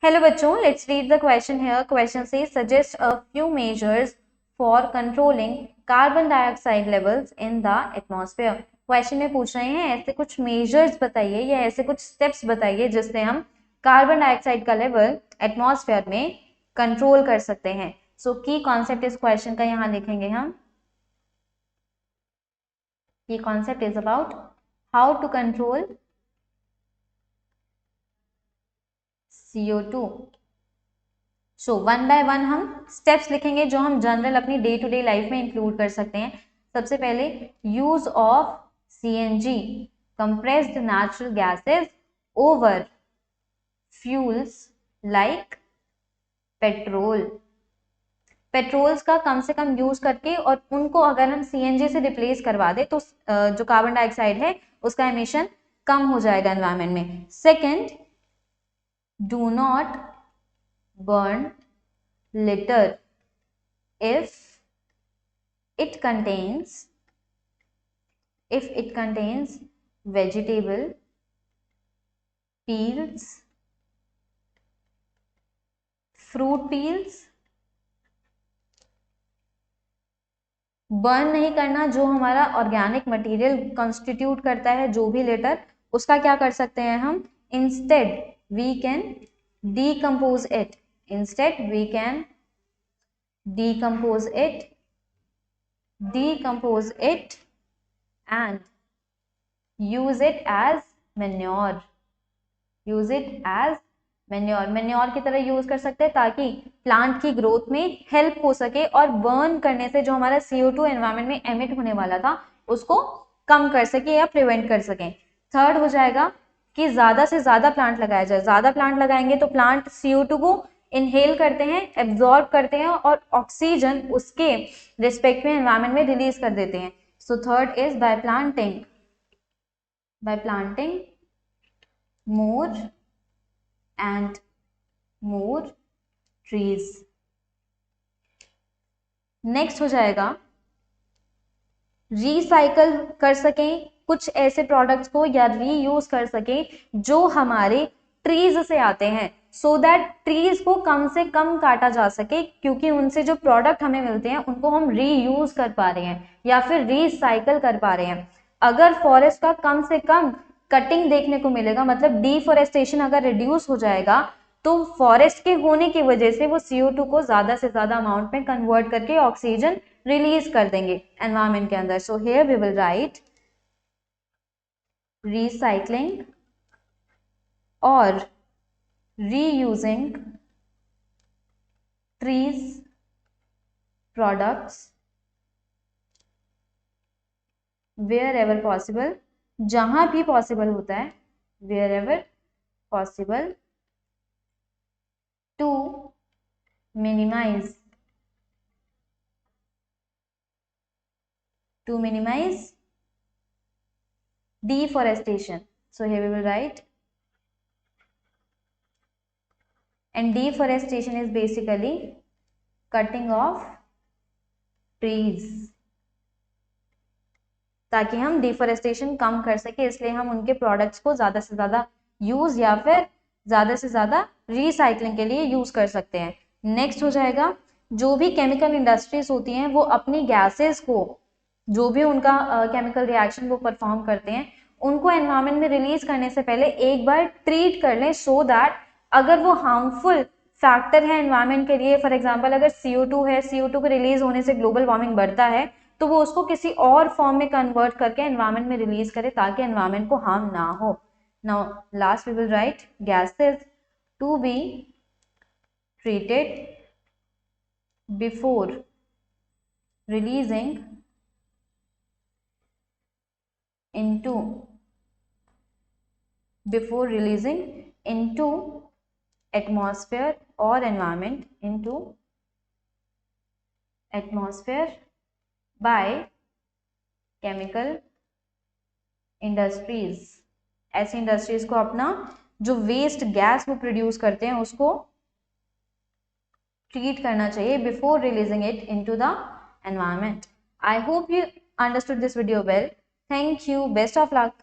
Hello बच्चों, let's read the question here. Question says suggest a few measures for controlling carbon dioxide levels in the atmosphere. Question में पूछ रहे हैं ऐसे कुछ मेजर्स बताइए या ऐसे कुछ स्टेप्स बताइए जिससे हम कार्बन डाइऑक्साइड का लेवल एटमॉस्फेयर में कंट्रोल कर सकते हैं. सो की कॉन्सेप्ट इस क्वेश्चन का यहाँ लिखेंगे हम. Key concept is about how to control CO2. So one by one हम स्टेप्स लिखेंगे जो हम जनरल अपनी डे टू डे लाइफ में इंक्लूड कर सकते हैं. सबसे पहले use of CNG compressed natural gases over fuels like petrol. Petrols का कम से कम यूज करके और उनको अगर हम CNG से रिप्लेस करवा दे तो जो कार्बन डाइऑक्साइड है उसका एमिशन कम हो जाएगा एनवायरमेंट में. Second, do not burn litter if it contains vegetable peels, fruit peels. Burn नहीं करना जो हमारा ऑर्गेनिक मटेरियल कंस्टिट्यूट करता है, जो भी लिटर, उसका क्या कर सकते हैं हम. Instead we can decompose it. Instead we can decompose it and use it as manure. Manure की तरह यूज कर सकते हैं ताकि प्लांट की ग्रोथ में हेल्प हो सके और बर्न करने से जो हमारा CO2 एनवायरमेंट में एमिट होने वाला था उसको कम कर सके या प्रिवेंट कर सके. थर्ड हो जाएगा कि ज्यादा से ज्यादा प्लांट लगाया जाए. ज्यादा प्लांट लगाएंगे तो प्लांट CO2 को इनहेल करते हैं, एब्जॉर्ब करते हैं और ऑक्सीजन उसके रिस्पेक्ट में एनवायरमेंट में रिलीज कर देते हैं. So third is by planting more and more trees. Next हो जाएगा रिसाइकल कर सकें कुछ ऐसे प्रोडक्ट्स को या रीयूज कर सकें जो हमारे ट्रीज से आते हैं, सो दैट ट्रीज को कम से कम काटा जा सके क्योंकि उनसे जो प्रोडक्ट हमें मिलते हैं उनको हम रीयूज कर पा रहे हैं या फिर रिसाइकल कर पा रहे हैं. अगर फॉरेस्ट का कम से कम कटिंग देखने को मिलेगा, मतलब डिफॉरेस्टेशन अगर रिड्यूस हो जाएगा तो फॉरेस्ट के होने की वजह से वो CO2 को ज्यादा से ज्यादा अमाउंट में कन्वर्ट करके ऑक्सीजन रिलीज कर देंगे एनवायरमेंट के अंदर. So here we will write recycling or reusing trees products wherever possible. जहां भी पॉसिबल होता है, wherever possible, to minimize deforestation. So here we will write, and deforestation is basically cutting off trees. ताकि हम deforestation कम कर सके इसलिए हम उनके प्रोडक्ट्स को ज्यादा से ज्यादा यूज या फिर ज्यादा से ज्यादा रिसाइकलिंग के लिए यूज कर सकते हैं. नेक्स्ट हो जाएगा जो भी केमिकल इंडस्ट्रीज होती हैं वो अपनी गैसेस को, जो भी उनका केमिकल रिएक्शन वो परफॉर्म करते हैं, उनको एनवायरमेंट में रिलीज करने से पहले एक बार ट्रीट कर लें सो दैट अगर वो हार्मफुल फैक्टर है एनवायरमेंट के लिए, फॉर एग्जांपल अगर CO2 है, CO2 के रिलीज होने से ग्लोबल वार्मिंग बढ़ता है तो वो उसको किसी और फॉर्म में कन्वर्ट करके एनवायरमेंट में रिलीज करे ताकि एनवायरमेंट को हार्म ना हो. Now last we will write gases to be treated before releasing into atmosphere or environment, into atmosphere by chemical industries. ऐसी इंडस्ट्रीज को अपना जो वेस्ट गैस वो प्रोड्यूस करते हैं उसको ट्रीट करना चाहिए before releasing it into the environment. I hope you understood this video well. Thank you. Best of luck.